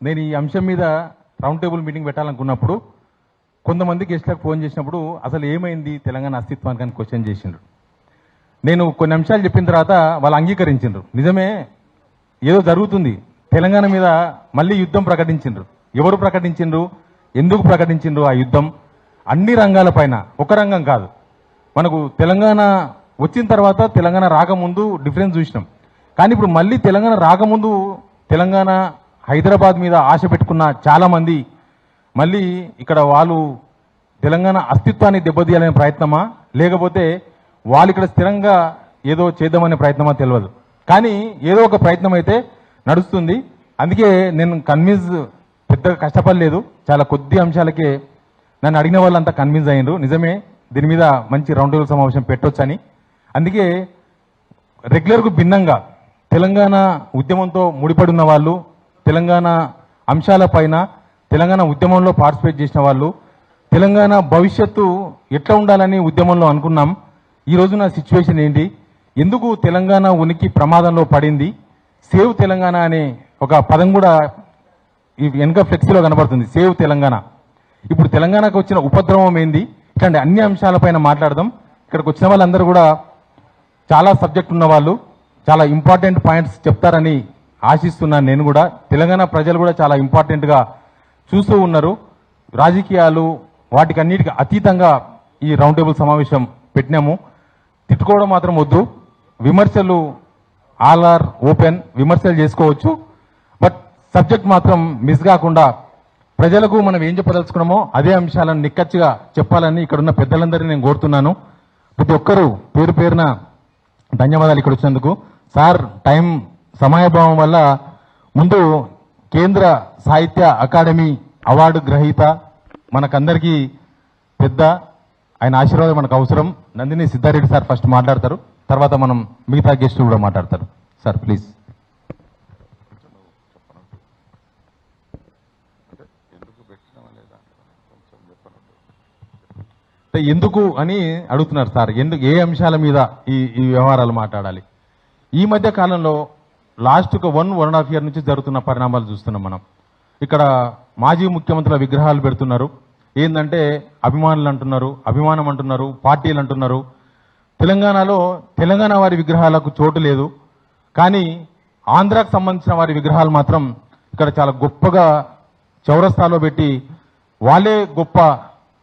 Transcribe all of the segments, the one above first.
నేను ఈ అంశం మీద రౌండ్ టేబుల్ మీటింగ్ పెట్టాలనుకున్నప్పుడు కొంతమంది గెస్ట్లకు ఫోన్ చేసినప్పుడు అసలు ఏమైంది తెలంగాణ అస్తిత్వానికి అని క్వశ్చన్ చేసిండ్రు. నేను కొన్ని అంశాలు చెప్పిన తర్వాత వాళ్ళు అంగీకరించిండ్రు. నిజమే, ఏదో జరుగుతుంది. తెలంగాణ మీద మళ్ళీ యుద్ధం ప్రకటించిండ్రు. ఎవరు ప్రకటించిండ్రు, ఎందుకు ప్రకటించిండ్రు? ఆ యుద్ధం అన్ని రంగాలపైన, ఒక రంగం కాదు. మనకు తెలంగాణ వచ్చిన తర్వాత తెలంగాణ రాకముందు డిఫరెన్స్ చూసినాం. కానీ ఇప్పుడు మళ్ళీ తెలంగాణ రాకముందు తెలంగాణ హైదరాబాద్ మీద ఆశ పెట్టుకున్న చాలామంది మళ్ళీ ఇక్కడ వాళ్ళు తెలంగాణ అస్తిత్వాన్ని దెబ్బతీయాలనే ప్రయత్నమా, లేకపోతే వాళ్ళు ఇక్కడ స్థిరంగా ఏదో చేద్దామనే ప్రయత్నమా తెలియదు. కానీ ఏదో ఒక ప్రయత్నం అయితే నడుస్తుంది. అందుకే నేను కన్విన్స్ పెద్దగా కష్టపడలేదు. చాలా కొద్ది అంశాలకే నన్ను అడిగిన వాళ్ళంతా కన్విన్స్ అయ్యిండ్రు. నిజమే, దీని మీద మంచి రౌండ్ టేబుల్ సమావేశం పెట్టొచ్చని. అందుకే రెగ్యులర్కు భిన్నంగా తెలంగాణ ఉద్యమంతో ముడిపడి ఉన్న వాళ్ళు, తెలంగాణ అంశాలపైన తెలంగాణ ఉద్యమంలో పార్టిసిపేట్ చేసిన వాళ్ళు, తెలంగాణ భవిష్యత్తు ఎట్లా ఉండాలని ఉద్యమంలో అనుకున్నాం. ఈ రోజున సిచ్యువేషన్ ఏంటి, ఎందుకు తెలంగాణ ఉనికి ప్రమాదంలో పడింది, సేవ్ తెలంగాణ అనే ఒక పదం కూడా ఈ వెనుక ఫ్లెక్సీలో కనబడుతుంది, సేవ్ తెలంగాణ. ఇప్పుడు తెలంగాణకు వచ్చిన ఉపద్రవం ఏంది, ఇట్లాంటి అన్ని అంశాలపైన మాట్లాడదాం. ఇక్కడికి వచ్చిన వాళ్ళందరూ కూడా చాలా సబ్జెక్ట్ ఉన్న వాళ్ళు, చాలా ఇంపార్టెంట్ పాయింట్స్ చెప్తారని ఆశిస్తున్నాను. నేను కూడా తెలంగాణ ప్రజలు కూడా చాలా ఇంపార్టెంట్గా చూస్తూ ఉన్నారు. రాజకీయాలు వాటికన్నిటికీ అతీతంగా ఈ రౌండ్ టేబుల్ సమావేశం పెట్టినాము. తిట్టుకోవడం మాత్రం వద్దు. విమర్శలు ఆల్ ఆర్ ఓపెన్, విమర్శలు చేసుకోవచ్చు. బట్ సబ్జెక్ట్ మాత్రం మిస్ కాకుండా ప్రజలకు మనం ఏం చెప్పదలుచుకున్నామో అదే అంశాలను నిక్కచ్చిగా చెప్పాలని ఇక్కడున్న పెద్దలందరినీ నేను కోరుతున్నాను. ప్రతి ఒక్కరూ పేరు పేరున ధన్యవాదాలు ఇక్కడ వచ్చినందుకు. సార్ టైం సమయభావం వల్ల ముందు కేంద్ర సాహిత్య అకాడమీ అవార్డు గ్రహీత మనకందరికీ పెద్ద, ఆయన ఆశీర్వాదం మనకు అవసరం. నందిని సిద్ధారెడ్డి సార్ ఫస్ట్ మాట్లాడతారు, తర్వాత మనం మిగతా గెస్టులు కూడా మాట్లాడతారు. Sir please. ఎందుకు అని అడుగుతున్నారు సార్, ఎందుకు, ఏ అంశాల మీద ఈ వ్యవహారాలు మాట్లాడాలి? ఈ మధ్య కాలంలో లాస్ట్ ఒక 1.5 year నుంచి జరుగుతున్న పరిణామాలు చూస్తున్నాం మనం. ఇక్కడ మాజీ ముఖ్యమంత్రుల విగ్రహాలు పెడుతున్నారు. ఏంటంటే అభిమానులు అంటున్నారు, అభిమానం అంటున్నారు, పార్టీలు అంటున్నారు. తెలంగాణలో తెలంగాణ వారి విగ్రహాలకు చోటు లేదు, కానీ ఆంధ్రాకు సంబంధించిన వారి విగ్రహాలు మాత్రం ఇక్కడ చాలా గొప్పగా చౌరస్తాలో పెట్టి వాళ్ళే గొప్ప,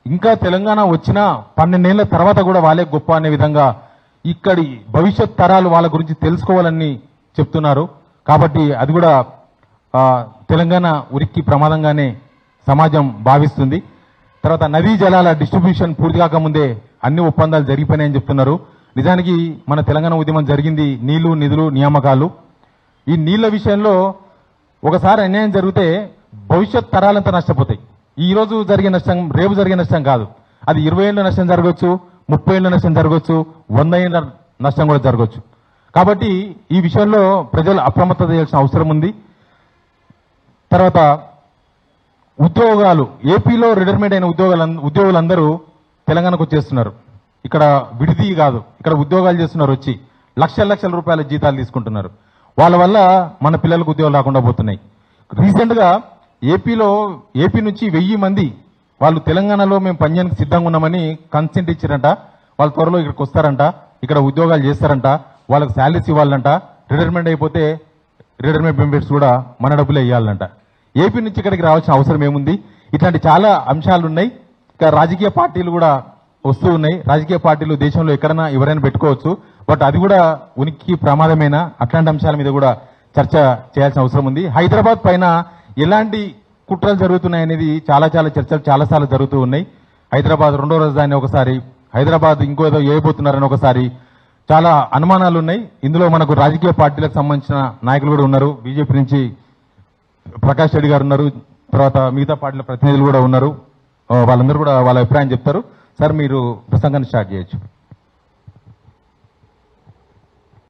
ఇంకా తెలంగాణ వచ్చిన 12 ఏళ్ల తర్వాత కూడా వాళ్ళే గొప్ప అనే విధంగా ఇక్కడి భవిష్యత్ తరాలు వాళ్ళ గురించి తెలుసుకోవాలని చెప్తున్నారు. కాబట్టి అది కూడా తెలంగాణ ఉరికి ప్రమాదంగానే సమాజం భావిస్తుంది. తర్వాత నదీ జలాల డిస్ట్రిబ్యూషన్ పూర్తి కాకముందే అన్ని ఒప్పందాలు జరిగిపోయినాయని చెప్తున్నారు. నిజానికి మన తెలంగాణ ఉద్యమం జరిగింది నీళ్లు, నిధులు, నియామకాలు. ఈ నీళ్ల విషయంలో ఒకసారి అన్యాయం జరిగితే భవిష్యత్ తరాలంతా నష్టపోతాయి. ఈ రోజు జరిగే నష్టం రేపు జరిగే నష్టం కాదు. అది 20 ఏళ్ళ నష్టం జరగవచ్చు, 30 ఏళ్ళ నష్టం జరగవచ్చు, 100 ఏళ్ళ నష్టం కూడా జరగవచ్చు. కాబట్టి ఈ విషయంలో ప్రజలు అప్రమత్తత చేయాల్సిన అవసరం ఉంది. తర్వాత ఉద్యోగాలు, ఏపీలో రిటైర్మెంట్ అయిన ఉద్యోగులందరూ తెలంగాణకు వచ్చేస్తున్నారు. ఇక్కడ విడిది కాదు, ఇక్కడ ఉద్యోగాలు చేస్తున్నారు. వచ్చి లక్షల రూపాయల జీతాలు తీసుకుంటున్నారు. వాళ్ళ వల్ల మన పిల్లలకు ఉద్యోగాలు రాకుండా పోతున్నాయి. రీసెంట్ గా ఏపీ నుంచి 1000 మంది వాళ్ళు తెలంగాణలో మేము పనిచేయడానికి సిద్ధంగా ఉన్నామని కన్సెంట్ ఇచ్చారంట. వాళ్ళు త్వరలో ఇక్కడికి వస్తారంట, ఇక్కడ ఉద్యోగాలు చేస్తారంట, వాళ్ళకి శాలరీస్ ఇవ్వాలంట. రిటైర్మెంట్ అయిపోతే రిటైర్మెంట్ బెనిఫిట్స్ కూడా మన డబ్బులే ఇవ్వాలంట. ఏపీ నుంచి ఇక్కడికి రావాల్సిన అవసరం ఏముంది? ఇట్లాంటి చాలా అంశాలు ఉన్నాయి. ఇక రాజకీయ పార్టీలు కూడా వస్తూ ఉన్నాయి. రాజకీయ పార్టీలు దేశంలో ఎక్కడైనా ఎవరైనా పెట్టుకోవచ్చు, బట్ అది కూడా ఉనికి ప్రమాదమేనా? అట్లాంటి అంశాల మీద కూడా చర్చ చేయాల్సిన అవసరం ఉంది. హైదరాబాద్ పైన ఎలాంటి కుట్రలు జరుగుతున్నాయనేది చాలా చర్చలు చాలాసార్లు జరుగుతూ ఉన్నాయి. హైదరాబాద్ రెండో రాజధాని ఒకసారి, హైదరాబాద్ ఇంకో ఏదో చేయబోతున్నారని ఒకసారి, చాలా అనుమానాలు ఉన్నాయి. ఇందులో మనకు రాజకీయ పార్టీలకు సంబంధించిన నాయకులు కూడా ఉన్నారు. బీజేపీ నుంచి ప్రకాష్ రెడ్డి గారు ఉన్నారు, తర్వాత మిగతా పార్టీల ప్రతినిధులు కూడా ఉన్నారు. వాళ్ళందరూ కూడా వాళ్ళ అభిప్రాయం చెప్తారు. సార్ మీరు ప్రసంగాన్ని స్టార్ట్ చేయొచ్చు.